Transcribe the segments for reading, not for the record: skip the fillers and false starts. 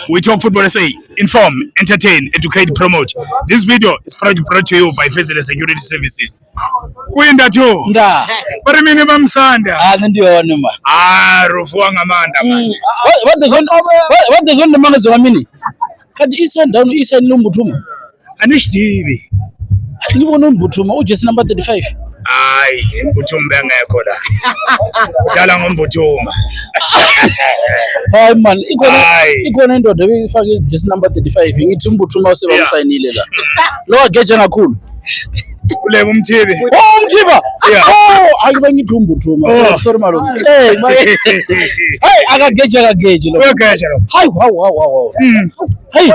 We talk football SA, inform, entertain, educate, promote. This video is proudly brought to you by Fezile Security Services. Kwenda tu. Nda. Bari mini bamsanda. Ndiona ma. Rufuwa ngamanda man. What does on the man zo mini? Kati iSundowns isa Mbuthuma. Anishdibi. Ngibona Mbuthuma ujesi number 35. Hayi, Mbuthuma bengekho la. Udala ngoMbuthuma. Hayi man, ikona indoda ebifake just number 35 ngithi Mbuthuma wasebamsayinile la. Lo wageja kakhulu. Ule umthibi. Umthiba. Akuba ngithi Mbuthuma. Sorry malume. Hey, akageja lo. Uyageja lo. Hayi wow. Hey,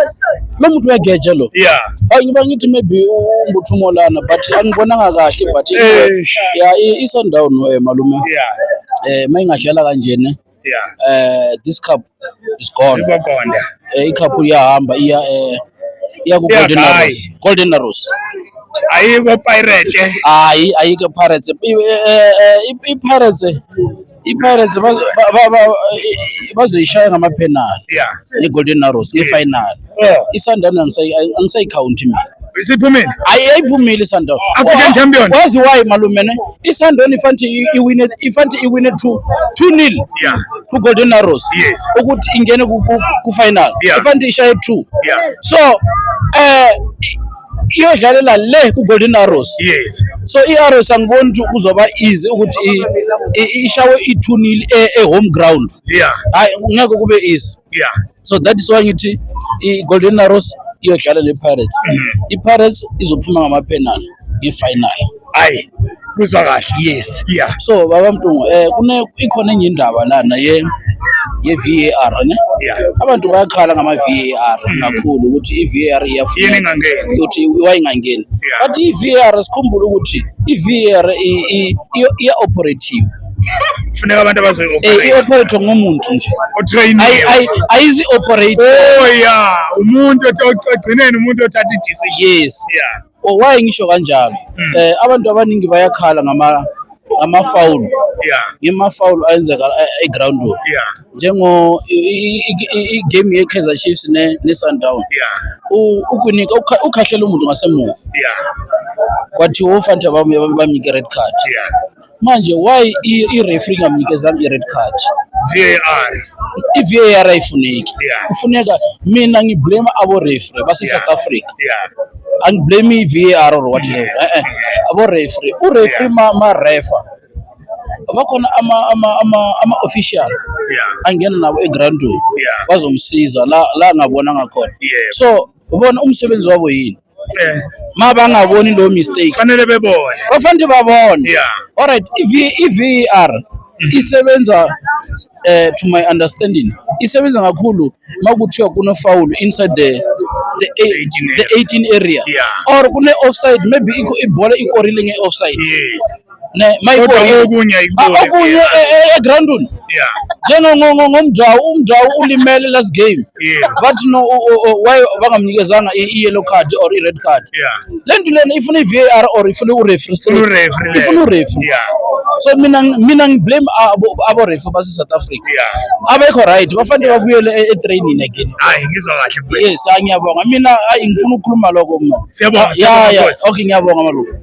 lo muntu uyageja lo. Yeah. Hayi ngiba ngithi maybe Mbuthuma lana but angibonanga kahle but iSundowns malume. Yeah. Mayingadlala kanjene. Yeah. This cup is gone. Izokonda. Icup iyahamba iya ku Golden Arrows. Ayiko Pirate. Ayiko Pirates. iPirates bazoyishaya ngamapenal. Yeah. iGolden Arrows ngefinal. iSundowns angisayicount mina. Isiphumile? Ayiphumile iSundowns. African champion. Wazi why malume ne? iSundowns iwine 2-0. Yeah. ku Golden Arrows. Yes. Ukuthi ingene ku final. Yeah. Ifanti ishaye 2. Yeah. So iyodlalela le ku Golden Arrows. Yes. So iArrows angiboni ukuthi kuzoba easy ukuthi ishawe 2-0 home ground. Yeah. Hayi ngeke kube easy. Yeah. So that is why ngithi iGolden Arrows iyodlala lePirates. iPirates izophuma ngamapenal ngefinal. Hayi. Kuzwa kahle. Yes. Yeah. So baba Mtungu ikhona enye indaba lana ye VAR ne? Yeah. Abantu bayakhala ngama VAR kakhulu ukuthi iVAR iyafuna. Yini ngangeni? Ukuthi wayingangeni. But iVAR sikhumbula ukuthi iVAR iya operative. Kufuneka abantu abazoyi-operate. I-operate ngomuntu nje. O-train. Ayizi operate. Yeah. Umuntu ogcineni umuntu othatha i-decision. Yes. Yeah. Why ngisho kanjalo? Abantu abaningi bayakhala ngama-foul. Yeah. Ngema-foul ayenzeka e-ground. Yeah. Njengo i-game ye-Kaizer Chiefs ne-Sundowns. Yeah. Ukunika ukhahlela umuntu ngasemuva. Yeah. Kwathi ufanele bamnike red card. Yeah. Manje why i-referee ngamnikezanga i-red card? VAR. I-VAR ayifuneki. Yeah. Kufuneka mina ngiblame abo referee base South Africa. Yeah. Angiblame i-VAR or whatever. Abo referee. U-referee ma refa. Bakhona ama official. Yeah. Angena nabo e-ground. Yeah. Bazomsiza la ngabona ngakhona. Yeah. So ubona umsebenzi wabo yini? Mabangaboni lo mistake. Fanele bebone. Bafanele babone. Yeah. All right, iVAR isebenza to my understanding. Isebenza kakhulu makuthiwa kuno foul inside the 18 area. Yeah. Or kune offside maybe ibhola ikorile nge-offside. Yes. Okunye e-groundini. Yeah. Umjawu ulimele last game. Yeah. But no why bangamnikezanga i-yellow card or i-red card. Yeah. Lento lena ifuna i-VAR or ifuna u-referee. Ifuna u-referee. Yeah. So mina ngiblame abo referee base South Africa. Yeah. Abekho right bafanele babuyele e-training again. Hayi ngizwa kahle. Yes, ngiyabonga. Mina ngifuna ukukhuluma lokho mna. Siyabonga. Yeah. Okay, ngiyabonga malungu.